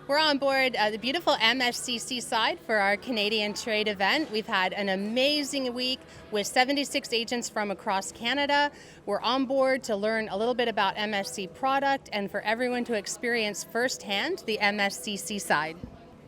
We're on board the beautiful MSC Seaside for our Canadian trade event. We've had an amazing week with 76 agents from across Canada. We're on board to learn a little bit about MSC product and for everyone to experience firsthand the MSC Seaside.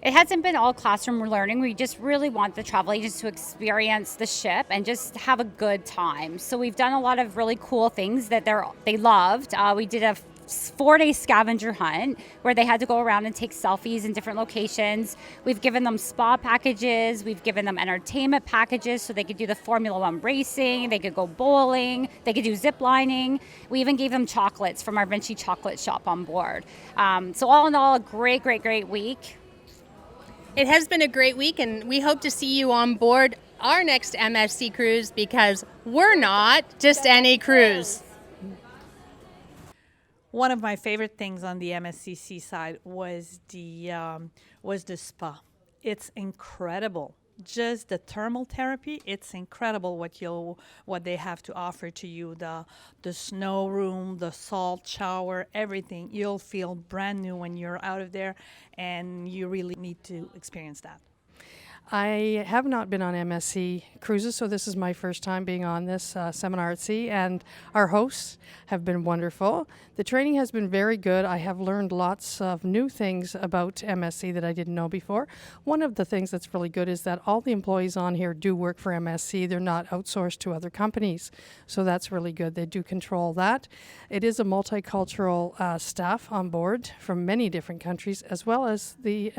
It hasn't been all classroom learning. We just really want the travel agents to experience the ship and just have a good time. So we've done a lot of really cool things that they loved. We did a 4-day scavenger hunt where they had to go around and take selfies in different locations. We've given them spa packages. We've given them entertainment packages so they could do the Formula One racing. They could go bowling. They could do zip lining. We even gave them chocolates from our Vinci chocolate shop on board. So all in all, a great week. It has been a great week, and we hope to see you on board our next MSC cruise because we're not just any cruise. One of my favorite things on the MSC Seaside was the spa. It's incredible. Just the thermal therapy, it's incredible what they have to offer to you. The snow room, the salt shower, everything. You'll feel brand new when you're out of there, and you really need to experience that. I have not been on MSC cruises, so this is my first time being on this seminar at sea, and our hosts have been wonderful. The training has been very good. I have learned lots of new things about MSC that I didn't know before. One of the things that's really good is that all the employees on here do work for MSC. They're not outsourced to other companies, so that's really good. They do control that. It is a multicultural staff on board from many different countries, as well as the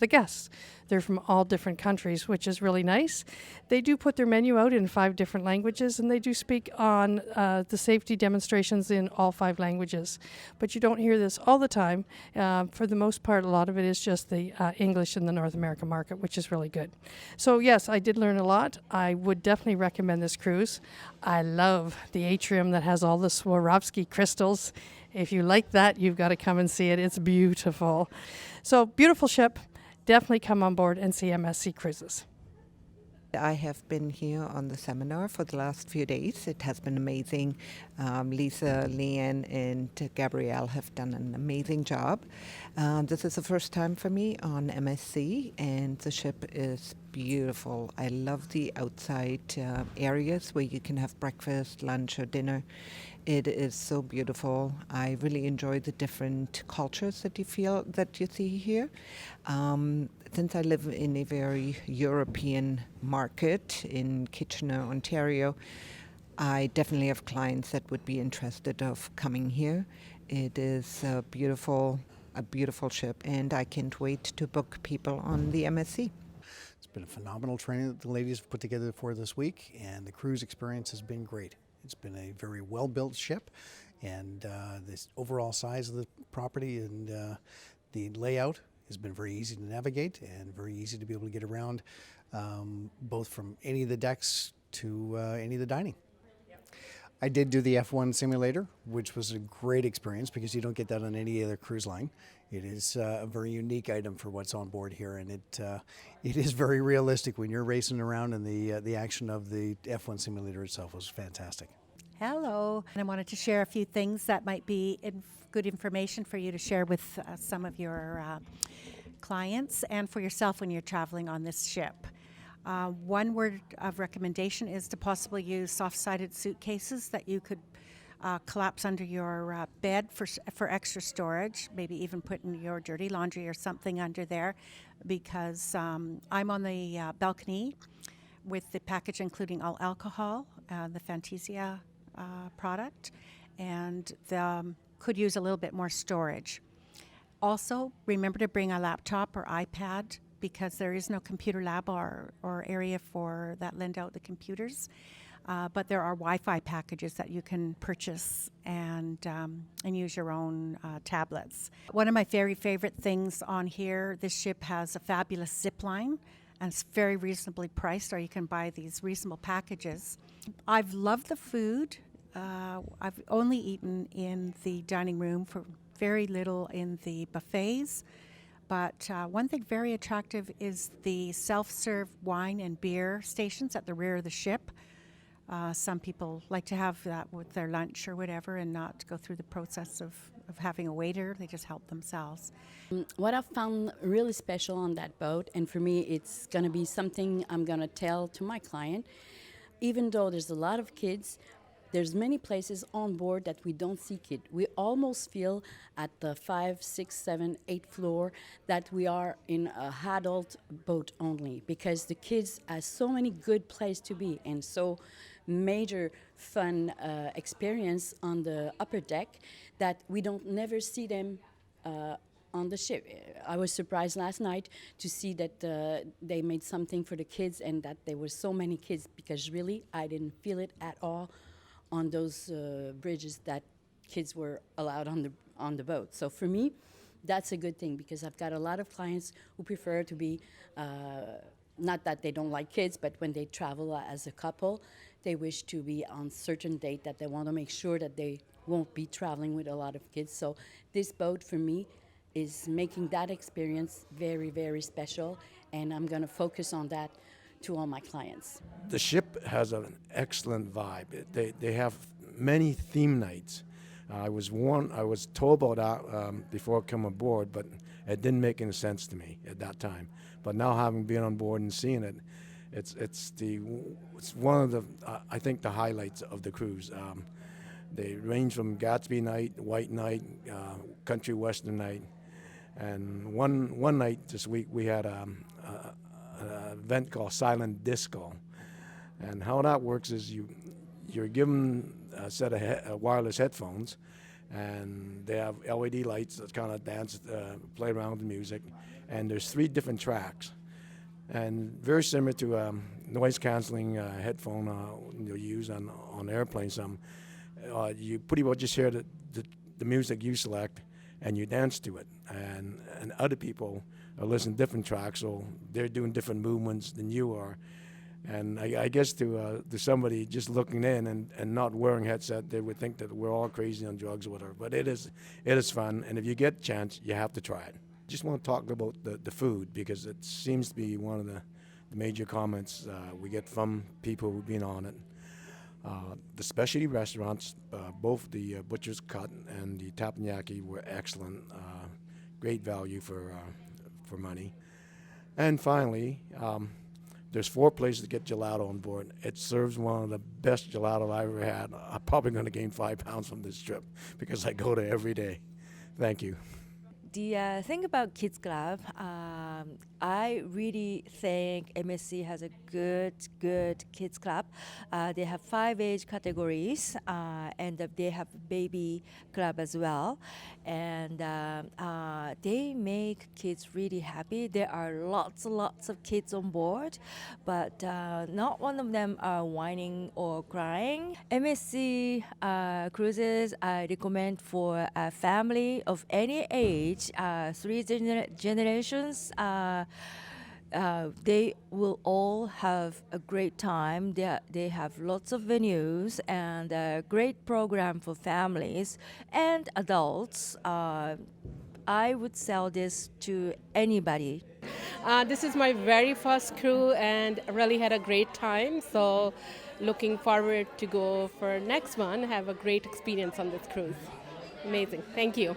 guests. They're from all different countries, which is really nice. They do put their menu out in 5 different languages, and they do speak on the safety demonstrations in all 5 languages. But you don't hear this all the time. For the most part, a lot of it is just the English in the North American market, which is really good. So yes, I did learn a lot. I would definitely recommend this cruise. I love the atrium that has all the Swarovski crystals. If you like that, you've got to come and see it. It's beautiful. So beautiful ship. Definitely come on board and see MSC Cruises. I have been here on the seminar for the last few days. It has been amazing. Lisa, Leanne, and Gabrielle have done an amazing job. This is the first time for me on MSC, and the ship is beautiful. I love the outside areas where you can have breakfast, lunch, or dinner. It is so beautiful. I really enjoy the different cultures that you see here. Since I live in a very European market in Kitchener, Ontario, I definitely have clients that would be interested of coming here. It is a beautiful ship, and I can't wait to book people on the MSC. It's been a phenomenal training that the ladies have put together for this week, and the cruise experience has been great. It's been a very well-built ship, and this overall size of the property and the layout has been very easy to navigate and very easy to be able to get around, both from any of the decks to any of the dining. I did do the F1 simulator, which was a great experience because you don't get that on any other cruise line. It is a very unique item for what's on board here, and it is very realistic when you're racing around, and the action of the F1 simulator itself was fantastic. Hello, and I wanted to share a few things that might be good information for you to share with some of your clients and for yourself when you're traveling on this ship. One word of recommendation is to possibly use soft-sided suitcases that you could collapse under your bed for extra storage, maybe even put in your dirty laundry or something under there, because I'm on the balcony with the package including all alcohol, the Fantasia product, and could use a little bit more storage. Also, remember to bring a laptop or iPad because there is no computer lab or area for that lend out the computers. But there are Wi-Fi packages that you can purchase and use your own tablets. One of my very favorite things on here, this ship has a fabulous zip line, and it's very reasonably priced, or you can buy these reasonable packages. I've loved the food. I've only eaten in the dining room, for very little in the buffets. But one thing very attractive is the self-serve wine and beer stations at the rear of the ship. Some people like to have that with their lunch or whatever and not go through the process of having a waiter. They just help themselves. What I found really special on that boat, and for me it's going to be something I'm going to tell to my client, even though there's a lot of kids, there's many places on board that we don't see kids. We almost feel at the 5, 6, 7, 8 floor that we are in a adult boat only, because the kids have so many good places to be and so major fun experience on the upper deck that we don't never see them on the ship. I was surprised last night to see that they made something for the kids and that there were so many kids, because really I didn't feel it at all on those bridges that kids were allowed on the boat. So for me, that's a good thing, because I've got a lot of clients who prefer to be, not that they don't like kids, but when they travel as a couple, they wish to be on certain date that they want to make sure that they won't be traveling with a lot of kids. So this boat for me is making that experience very, very special, and I'm going to focus on that to all my clients. The ship has an excellent vibe. They have many theme nights. I was told about that before I come aboard, but it didn't make any sense to me at that time. But now, having been on board and seeing it, it's one of the I think the highlights of the cruise. They range from Gatsby night, White night, Country Western night, and one night this week we had an event called Silent Disco. And how that works is you're given a set of wireless headphones, and they have LED lights that kind of dance, play around with the music, and there's 3 different tracks, and very similar to noise canceling headphone you use on airplanes. You pretty well just hear the music you select, and you dance to it, and other people are listening to different tracks, so they're doing different movements than you are. And I guess to somebody just looking in and not wearing a headset, they would think that we're all crazy on drugs or whatever. But it is fun, and if you get a chance, you have to try it. Just want to talk about the food, because it seems to be one of the major comments we get from people who've been on it. The specialty restaurants, both the Butcher's Cut and the Teppanyaki, were excellent, great value for money. And finally, there's 4 places to get gelato on board. It serves one of the best gelato I've ever had. I'm probably going to gain 5 pounds from this trip, because I go there every day. Thank you. The thing about Kids Club, I really think MSC has a good Kids Club. They have 5 age categories, and they have baby club as well. And they make kids really happy. There are lots of kids on board, but not one of them are whining or crying. MSC cruises I recommend for a family of any age. 3 generations, they will all have a great time. They have lots of venues and a great program for families and adults. I would sell this to anybody. This is my very first cruise and really had a great time. So looking forward to go for next one, have a great experience on this cruise. Amazing. Thank you.